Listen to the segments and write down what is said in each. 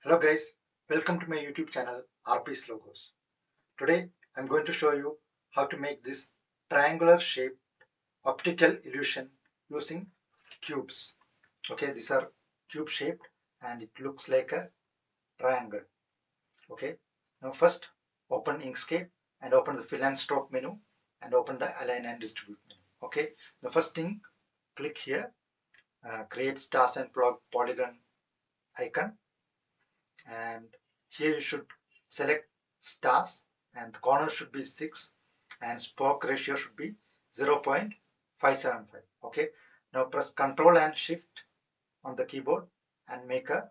Hello guys, welcome to my YouTube channel RP's Logos. Today I'm going to show you how to make this triangular shaped optical illusion using cubes. Okay, these are cube shaped and it looks like a triangle. Okay, now first open Inkscape and open the fill and stroke menu and open the align and distribute menu. Okay, the first thing, click here, create stars and polygon icon, and here you should select stars and the corner should be 6 and spoke ratio should be 0.575. Okay, now press Ctrl and Shift on the keyboard and make a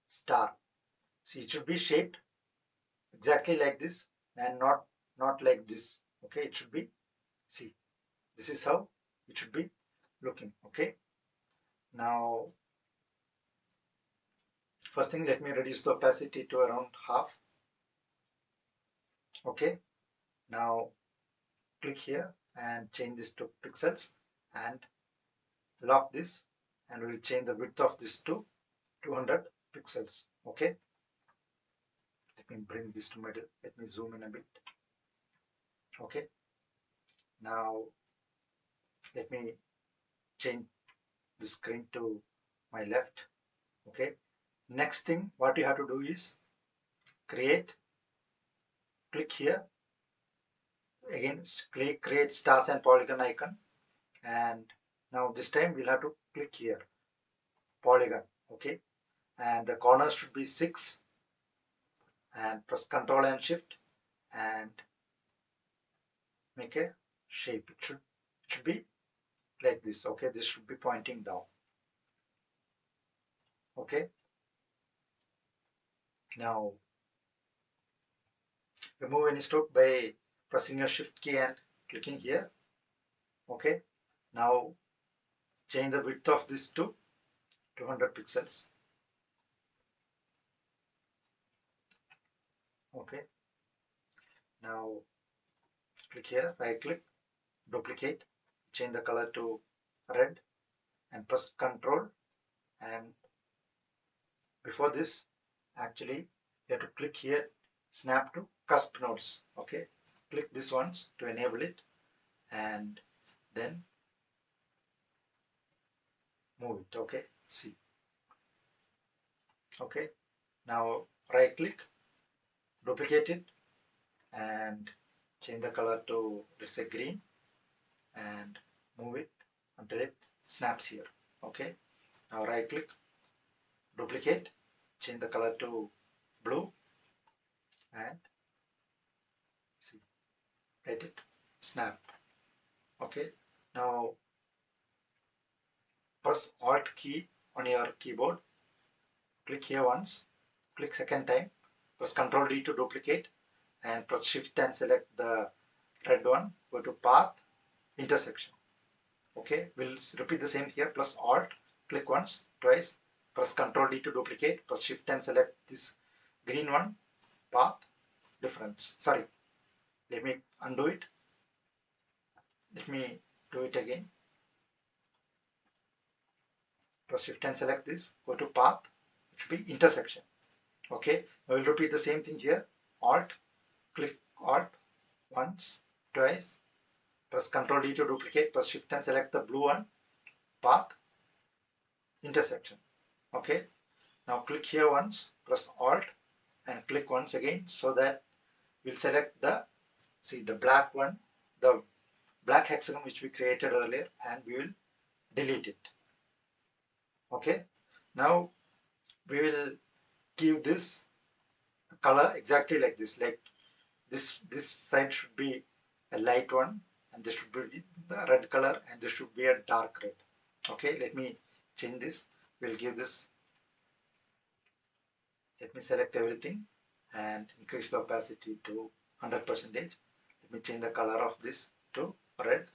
star. See, it should be shaped exactly like this and not like this. Okay, it should be, see, this is how it should be looking. Okay, now first thing, let me reduce the opacity to around half. Okay, now click here and change this to pixels and lock this, and we'll change the width of this to 200 pixels. Okay, let me bring this to middle, let me zoom in a bit. Okay, now let me change the screen to my left. Okay, next thing what you have to do is create, click here again, create stars and polygon icon, and now this time we'll have to click here polygon. Okay, and the corners should be 6 and press Ctrl and Shift and make a shape. It should be like this. Okay, this should be pointing down. Okay, now remove any stroke by pressing your Shift key and clicking here. Okay, now change the width of this to 200 pixels. Okay, now click here, right click, duplicate, change the color to red and press Ctrl, and before this actually you have to click here, snap to cusp nodes. Okay, click this once to enable it and then move it. Okay, see. Okay, now right click, duplicate it and change the color to, let's say, green, and move it until it snaps here. Okay, now right click, duplicate, change the color to blue and see, let it snap. Okay, now press Alt key on your keyboard, click here once, click second time, press Ctrl D to duplicate and press Shift and select the red one, go to path, intersection. Okay, we'll repeat the same here, plus Alt, click once, twice, press Ctrl D to duplicate, press Shift and select this green one, path, difference. Sorry, let me undo it. Let me do it again. Press Shift and select this, go to path, it should be intersection. Okay, I will repeat the same thing here. Alt, click Alt once, twice, press Ctrl D to duplicate, press Shift and select the blue one, path, intersection. Okay, now click here once, press Alt and click once again, so that we'll select the, see, the black one, the black hexagon which we created earlier, and we will delete it. Okay, now we will give this color exactly like this, like this side should be a light one and this should be the red color and this should be a dark red. Okay, let me change this. We'll give this, let me select everything and increase the opacity to 100%. Let me change the color of this to red,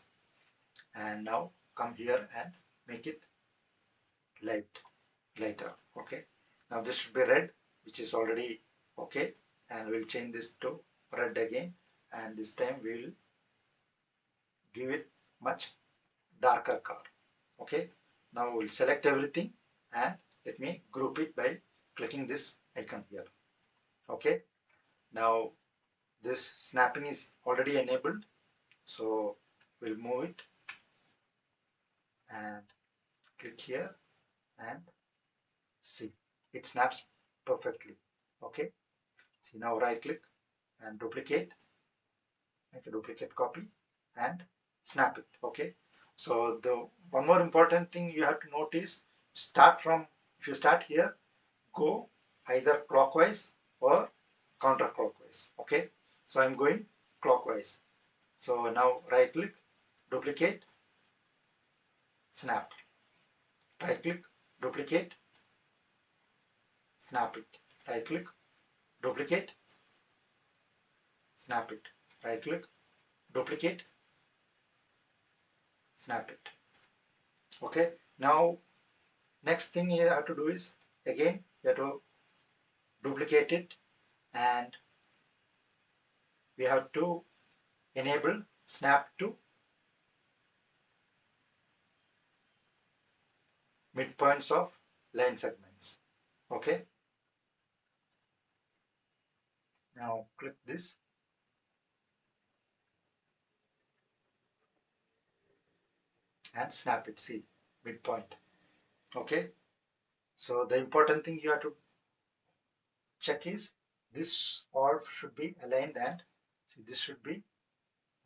and now come here and make it lighter. Okay, now this should be red, which is already okay, and we'll change this to red again, and this time we'll give it much darker color. Okay, now we'll select everything and let me group it by clicking this icon here. Okay, now this snapping is already enabled, so we'll move it and click here and see it snaps perfectly. Okay, see, now right click and duplicate, make a duplicate copy and snap it. Okay, so the one more important thing you have to notice, start from, if you start here, go either clockwise or counterclockwise. Okay, so I'm going clockwise. So now right click, duplicate, snap, right click, duplicate, snap it, right click, duplicate, snap it, right click, duplicate, snap it. Okay, now next thing you have to do is, again you have to duplicate it and we have to enable snap to midpoints of line segments. Okay, now click this and snap it, see, midpoint. Okay, so the important thing you have to check is this all should be aligned and see, this should be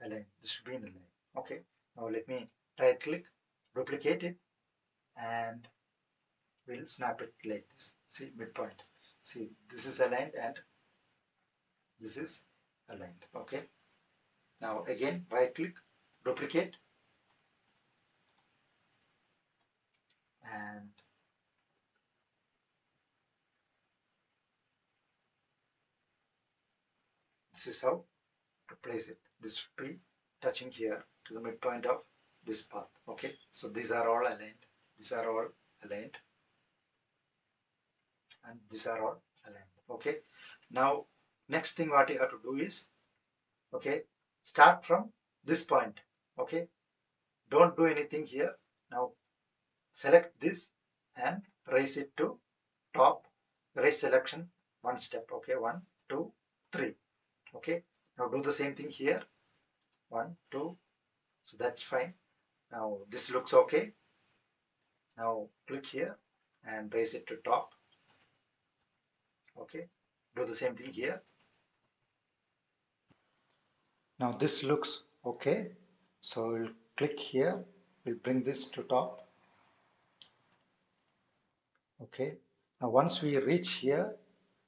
aligned, this should be in a line. Okay, now let me right click, duplicate it and we'll snap it like this. See, midpoint, see, this is aligned and this is aligned. Okay, now again right click, duplicate and this is how to place it. This should be touching here to the midpoint of this path. Okay, so these are all aligned, these are all aligned and these are all aligned. Okay, now next thing what you have to do is, okay, start from this point. Okay, don't do anything here. Now select this and raise it to top, raise selection one step. Okay, 1 2 3. Okay, now do the same thing here, 1 2. So that's fine. Now this looks okay. Now click here and raise it to top. Okay, do the same thing here. Now this looks okay. So we'll click here, we'll bring this to top. Okay, now once we reach here,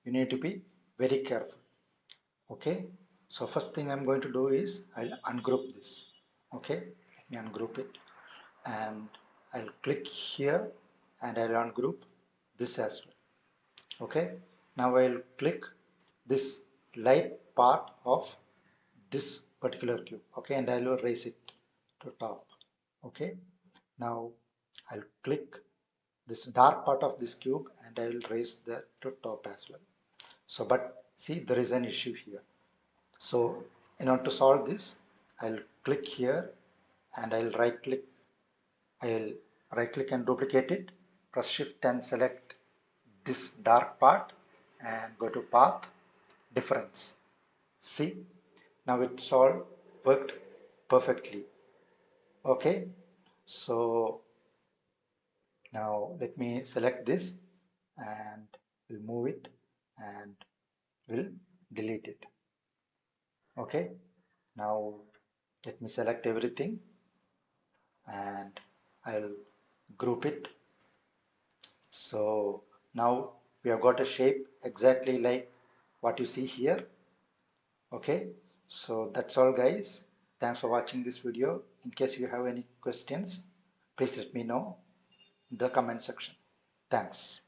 you need to be very careful. Okay, so first thing I'm going to do is I'll ungroup this. Okay, let me ungroup it and I'll click here and I'll ungroup this as well. Okay, now I'll click this light part of this particular cube. Okay, and I'll raise it to top. Okay, now I'll click this dark part of this cube and I will raise that to top as well. So but see, there is an issue here. So in order to solve this, I'll click here and I'll right click and duplicate it, press shift and select this dark part and go to path, difference. See, now it's all worked perfectly. Okay, so now let me select this and we'll move it and we'll delete it. Okay, now let me select everything and I'll group it. So now we have got a shape exactly like what you see here. Okay, so that's all guys. Thanks for watching this video. In case you have any questions, please let me know in the comment section. Thanks.